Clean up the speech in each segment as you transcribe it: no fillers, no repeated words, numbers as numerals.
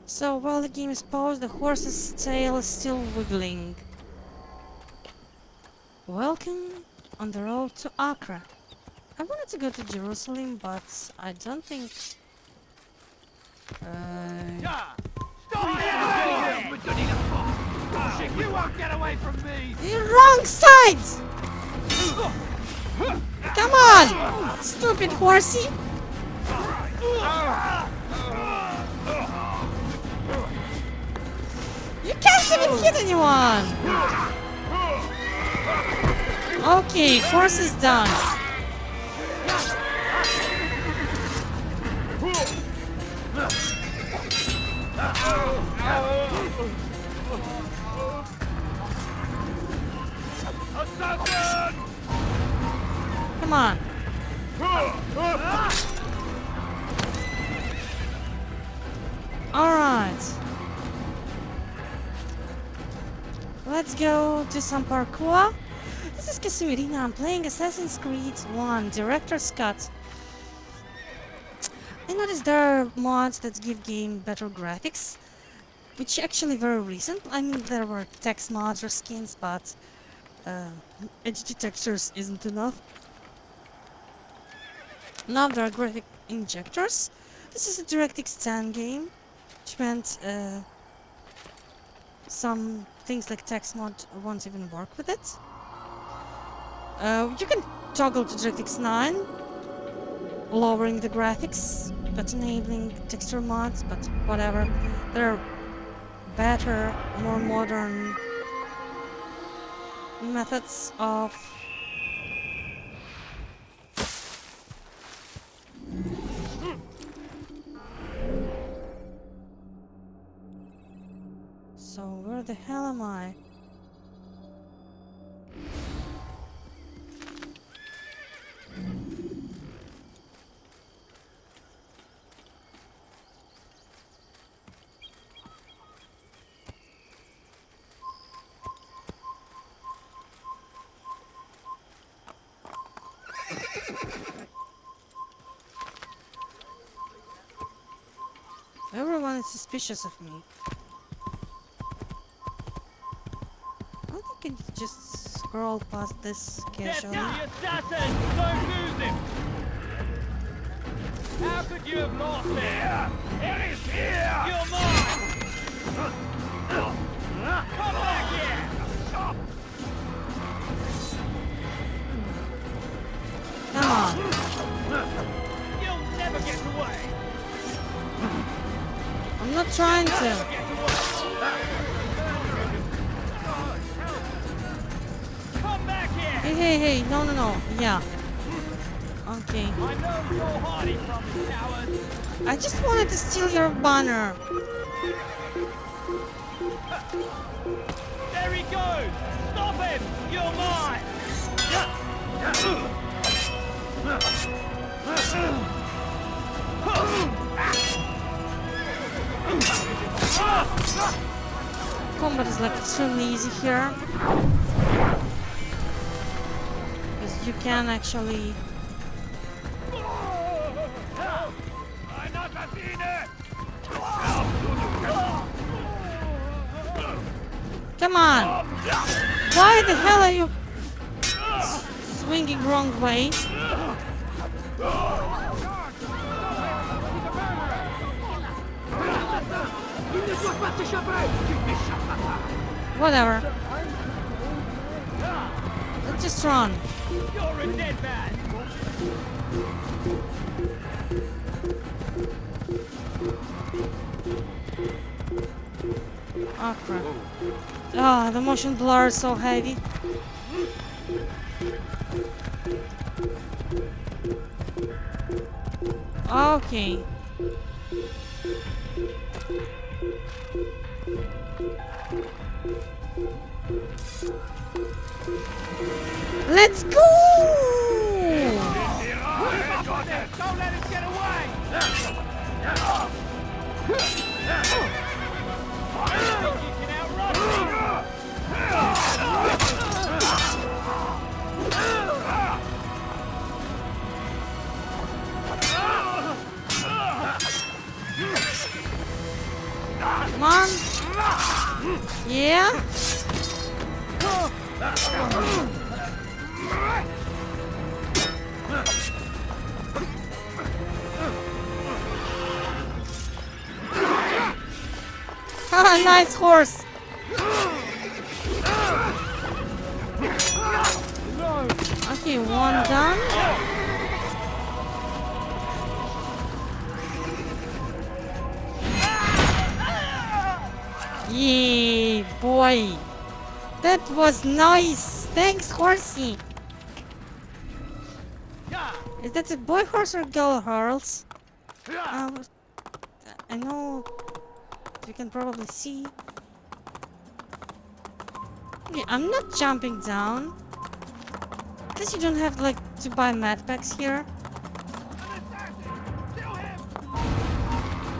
So while the game is paused, the horse's tail is still wiggling. Welcome on the road to Acre. I wanted to go to Jerusalem, but I don't think... You won't get away from me! The wrong side! Come on! Stupid horsey! You can't even hit anyone! Okay, horse is done. Assassin! Come on. Alright. Let's go do some parkour. This is Kasumirina. I'm playing Assassin's Creed 1 Director's Cut. I noticed there are mods that give game better graphics, which actually very recent. I mean, there were text mods or skins, but HD textures isn't enough. Now there are graphic injectors. This is a DirectX 10 game, which meant some things like text mod won't even work with it. You can toggle to DirectX 9, lowering the graphics, but enabling texture mods, but whatever. There are better, more modern methods of so where the hell am I? Everyone is suspicious of me. I think I can just scroll past this casually. The assassin! Don't lose him! How could you have lost him? Here is here! You're mine! Come back here! Come on. You'll never get away! I'm not trying to. Come back here! Hey, no, yeah. Okay. I know you're hiding from me, coward! I just wanted to steal your banner. There he goes! Stop him! You're mine! Combat is like extremely easy here. Because you can actually... Come on! Why the hell are you swinging wrong way? Whatever. Let's just run. You're a dead man! Oh crap. Ah, the motion blur is so heavy. Okay. Let's go! Don't let him get away! I think you can outrun me! Come on. Yeah. Ah, nice horse. Okay, one done. Yeah, boy. That was nice. Thanks, horsey. Is that a boy horse or girl horse? I know you can probably see. Yeah, I'm not jumping down. Guess you don't have like to buy med packs here.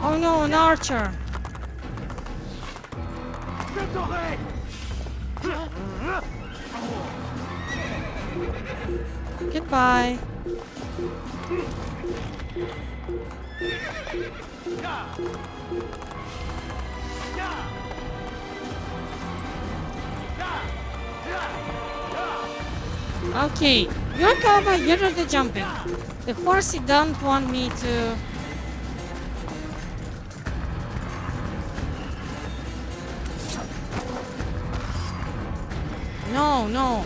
Oh no, an archer. Goodbye. Okay, you're cover, you're not the jumping. The horsey don't want me to. No, no.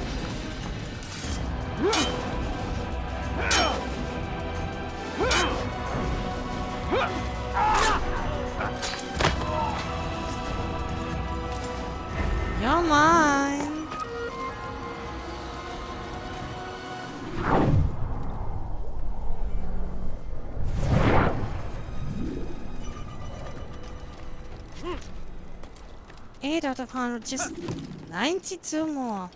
You're mine. Eight out of 100, just 92 more.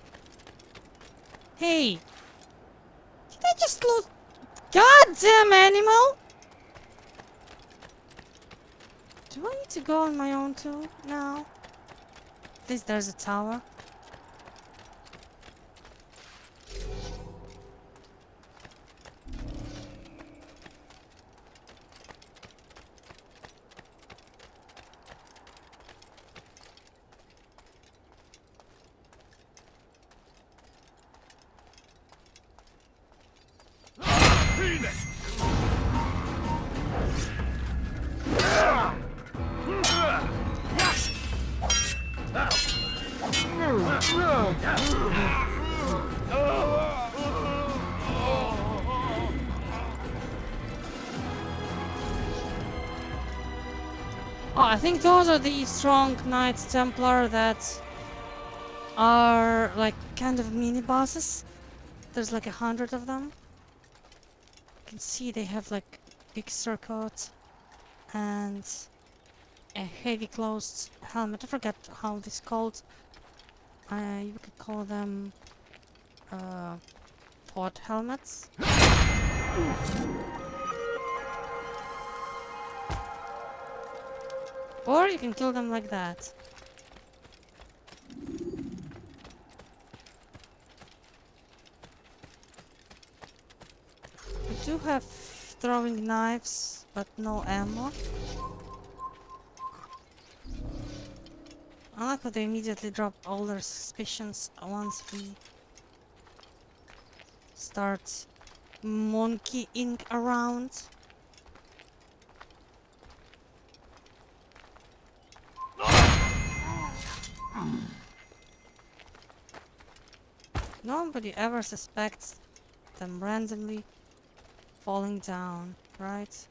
Hey, did I just lose? Goddamn animal! Do I need to go on my own too now? At least there's a tower. Oh, I think those are the strong Knights Templar that are like kind of mini bosses. There's like 100 of them. You can see they have like big surcoat and a heavy closed helmet. I forget how this called. You could call them pod helmets. Or you can kill them like that. We do have throwing knives, but no ammo. I like how they immediately drop all their suspicions once we start monkeying around. Nobody ever suspects them randomly falling down, right?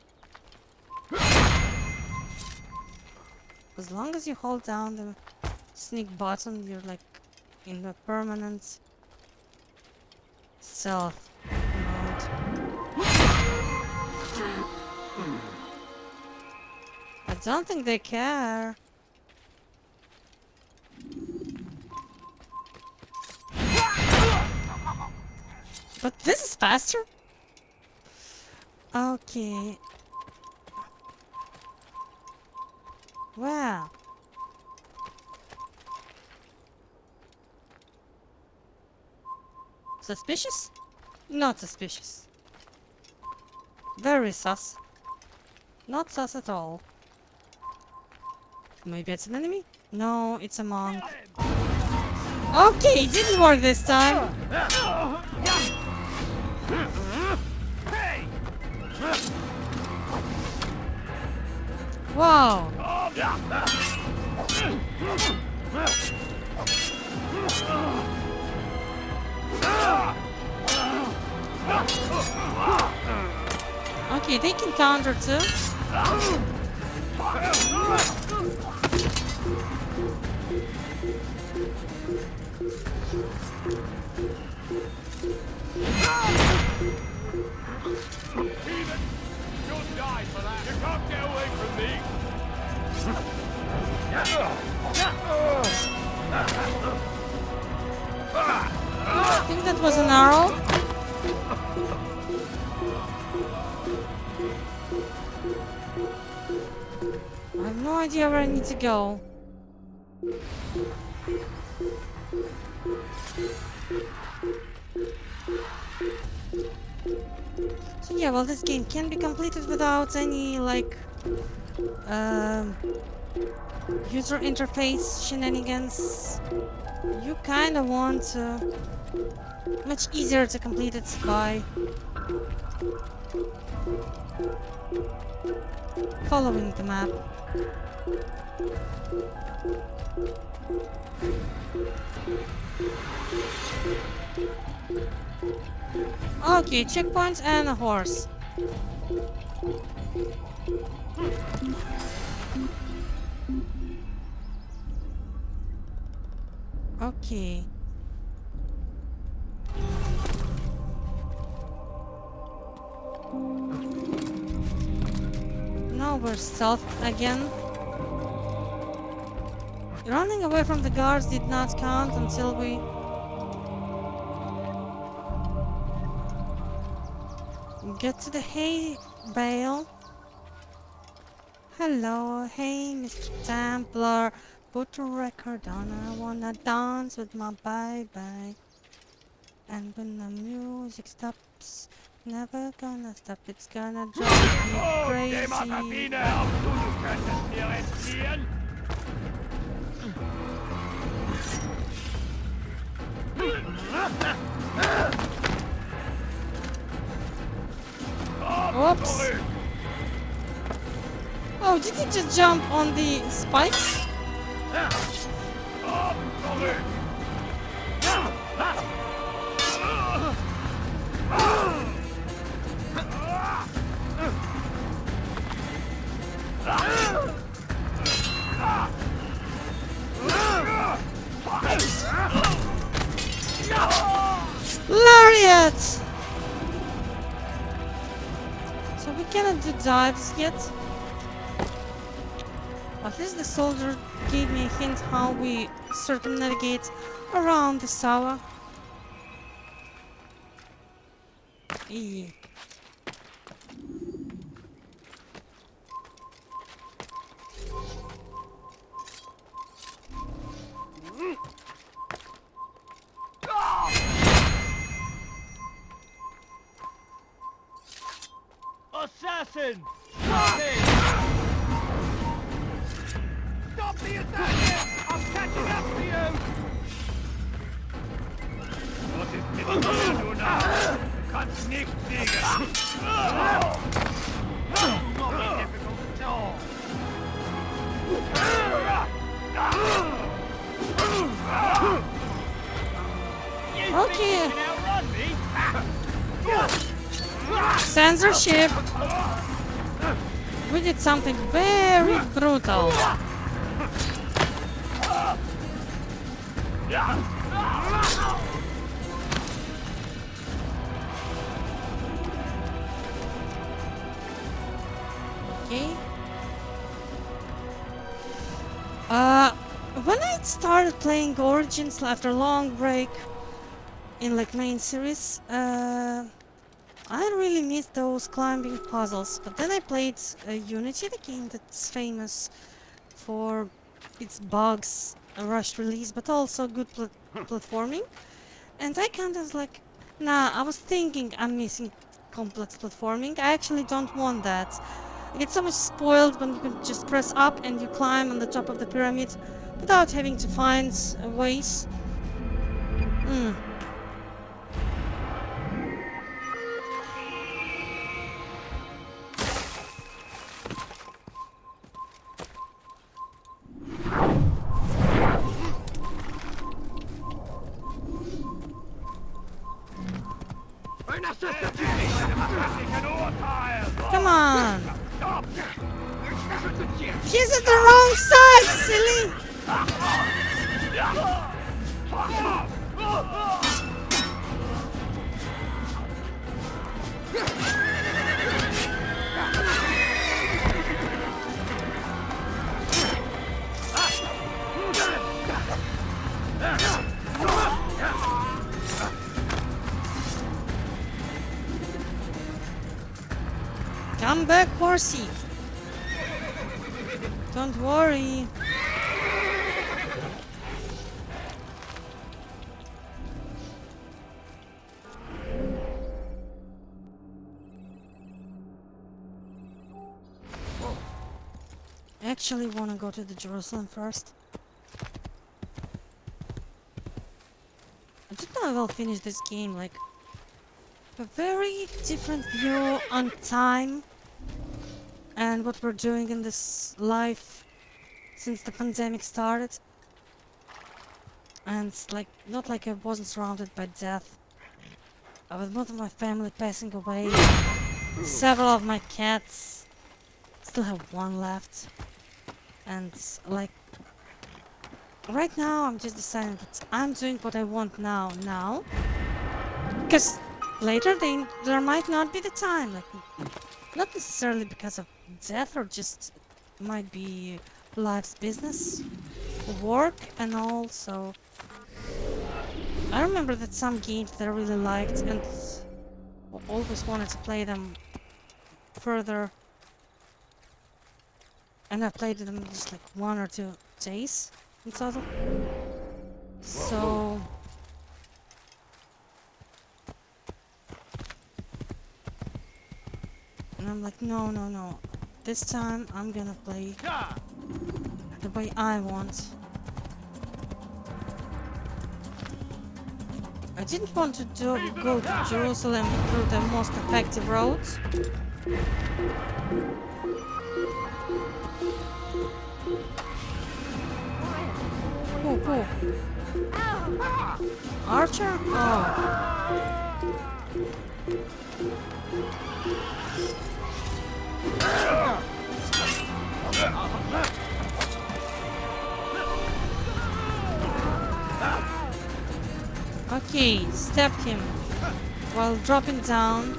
As long as you hold down the sneak button, you're like in a permanent stealth mode. I don't think they care. But this is faster? Okay. Wow. Suspicious? Not suspicious. Very sus. Not sus at all. Maybe it's an enemy? No, it's a monk. Okay, it didn't work this time. Wow. Okay, they can counter too. You'll die for that. You can't get away from me. I think that was an arrow. I have no idea where I need to go. So yeah, well, this game can be completed without any like user interface shenanigans. You kind of want much easier to complete it by following the map. Okay, checkpoints and a horse. Okay. Now we're stealth again. Running away from the guards did not count until we get to the hay bale. Hello, hey Mr. Templar. Put a record on, I wanna dance with my baby. And when the music stops, never gonna stop, it's gonna drive me crazy. Oops. Oh, did he just jump on the spikes? Lariat! So we cannot do dives yet. At least the soldier gave me a hint how we circumnavigate around the tower. Eee. Assassin! Stop him! Stop the assassin! I'm catching up to you! Was ist mit dir, du Narr? Du kannst nicht siegen! Not be difficult at all! Okay. You can outrun me? Censorship! We did something very brutal. Okay. When I started playing Origins after a long break in like main series, I really missed those climbing puzzles, but then I played Unity, the game that's famous for its bugs, a rushed release, but also good platforming. And I kind of like, nah, I was thinking I'm missing complex platforming. I actually don't want that. I get so much spoiled when you can just press up and you climb on the top of the pyramid without having to find ways. Come on! He's at the wrong side, silly! Come back, horsey! Don't worry. I actually want to go to the Jerusalem first. I don't know if I'll finish this game, like a very different view on time and what we're doing in this life since the pandemic started. And it's like, not like I wasn't surrounded by death. With most of my family passing away, several of my cats, still have one left. And like, right now I'm just deciding that I'm doing what I want now. Because later there might not be the time, like, not necessarily because of death, or just might be life's business, work and all. So I remember that some games that I really liked and always wanted to play them further, and I played them just like 1 or 2 days in total. So and I'm like, no. This time I'm gonna play the way I want. I didn't want to go to Jerusalem through the most effective roads. Who? Archer? Oh. Okay, stabbed him while dropping down.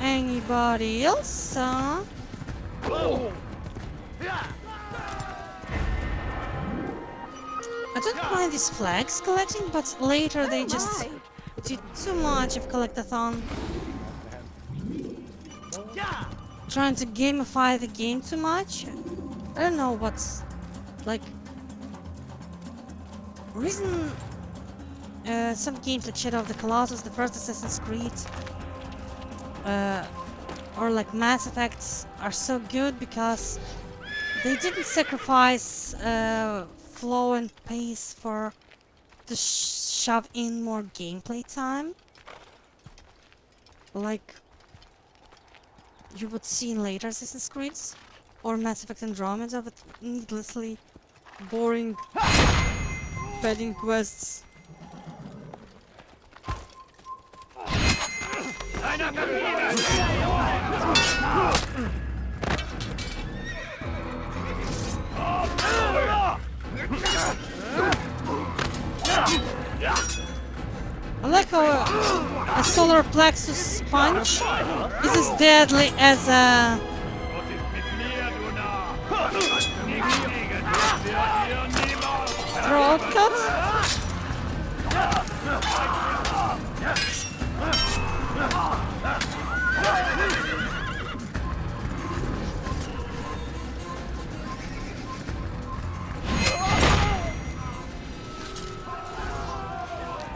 Anybody else? I don't mind these flags collecting, but later they just did too much of collectathon. Trying to gamify the game too much. I don't know what's like reason. Some games like Shadow of the Colossus, the first Assassin's Creed, or like Mass Effects are so good because they didn't sacrifice flow and pace to shove in more gameplay time, like you would see in later Assassin's Creeds or Mass Effect Andromeda, with needlessly boring bedding quests. I like how a solar plexus punch is as deadly as a throat cut.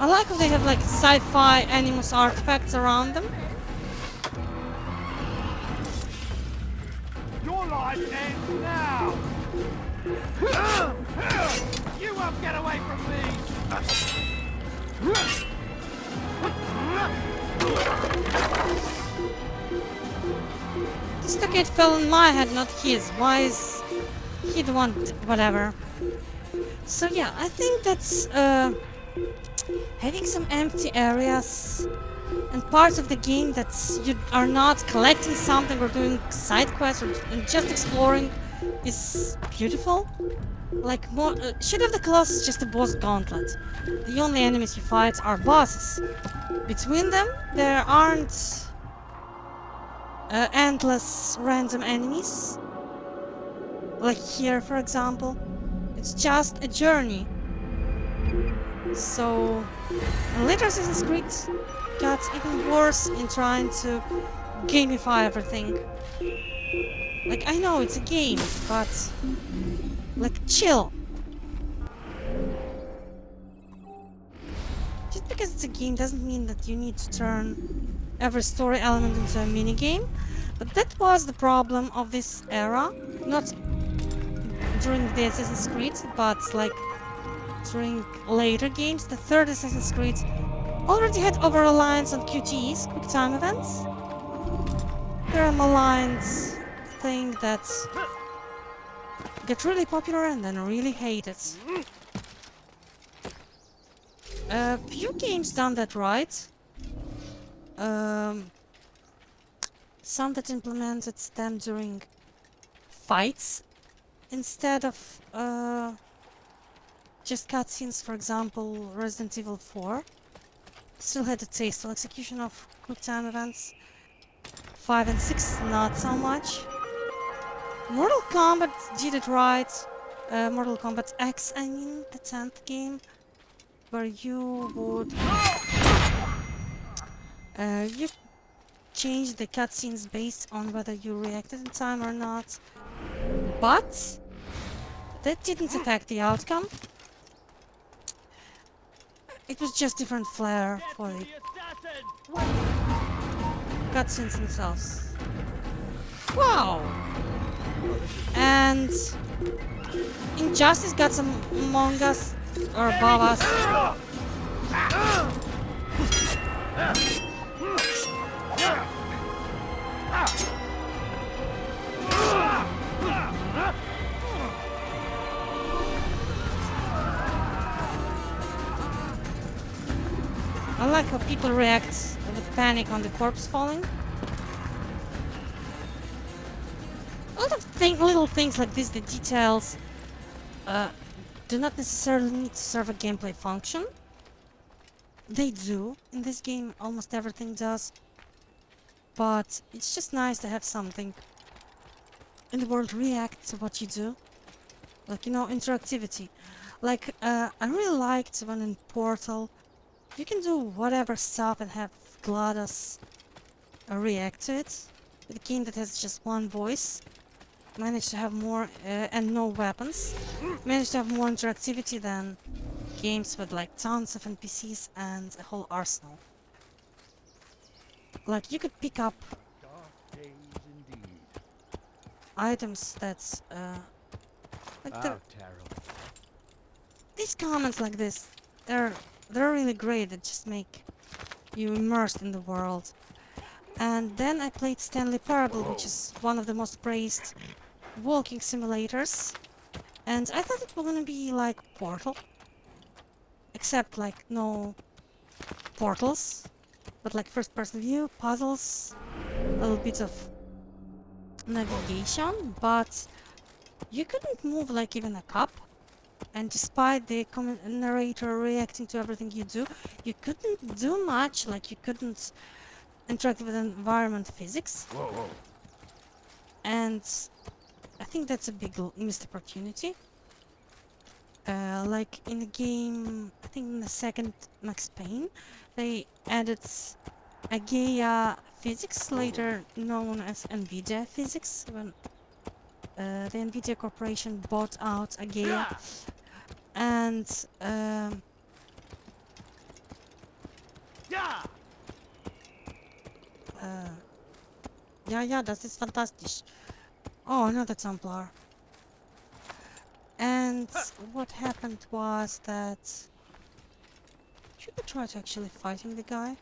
I like how they have like sci-fi Animus artifacts around them. This ends now! You won't get away from me! This stockade fell on my head, not his. Why is he the one? Whatever. So yeah, I think that's having some empty areas and parts of the game that you are not collecting something or doing side quests or just exploring is beautiful. Like more, Shadow of the Colossus is just a boss gauntlet. The only enemies you fight are bosses. Between them, there aren't endless random enemies. Like here, for example. It's just a journey. So, later Assassin's Creed got even worse in trying to gamify everything. Like, I know it's a game, but like, chill. Just because it's a game doesn't mean that you need to turn every story element into a mini-game. But that was the problem of this era. Not during the Assassin's Creed, but like during later games. The third Assassin's Creed already had over-reliance on QTEs, quick time events. They're a maligned thing that get really popular and then really hated. Few games done that right. Some that implemented them during fights instead of just cutscenes. For example, Resident Evil 4 still had a tasteful execution of quick time events. 5 and 6 not so much. Mortal Kombat did it right. Mortal Kombat X, I mean, the 10th game, where you would you change the cutscenes based on whether you reacted in time or not, but that didn't affect the outcome. It was just different flair for the cutscenes themselves. Wow! And Injustice got some among us or above us. I like how people react with panic on the corpse falling. A lot of little things like this, the details, do not necessarily need to serve a gameplay function. They do. In this game, almost everything does. But it's just nice to have something in the world react to what you do. Like, you know, interactivity. Like, I really liked when in Portal, you can do whatever stuff and have GLaDOS react to it. With a game that has just one voice, managed to have more, and no weapons, managed to have more interactivity than games with like tons of NPCs and a whole arsenal. Like, you could pick up items that's, like these comments like this, they're really great. They just make you immersed in the world. And then I played Stanley Parable, which is one of the most praised walking simulators. And I thought it was gonna be like Portal, except like no portals, but like first-person view, puzzles, a little bit of navigation, but you couldn't move like even a cup. And despite the narrator reacting to everything you do, you couldn't do much. Like, you couldn't interact with environment physics. Whoa. And I think that's a big missed opportunity. Like in the game, I think in the second Max Payne, they added AGEA physics, later known as NVIDIA physics, when the NVIDIA corporation bought out AGEA. And ja, das ist fantastisch. Oh, another Templar. And what happened was that... Should we try to actually fighting the guy?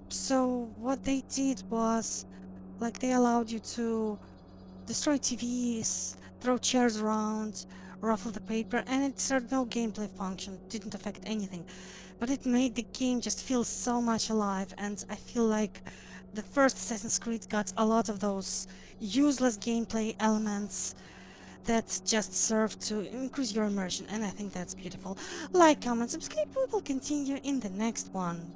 So what they did was, like, they allowed you to destroy TVs, throw chairs around, ruffle the paper, and it served no gameplay function, didn't affect anything. But it made the game just feel so much alive, and I feel like the first Assassin's Creed got a lot of those useless gameplay elements that just serve to increase your immersion, and I think that's beautiful. Like, comment, subscribe, we will continue in the next one.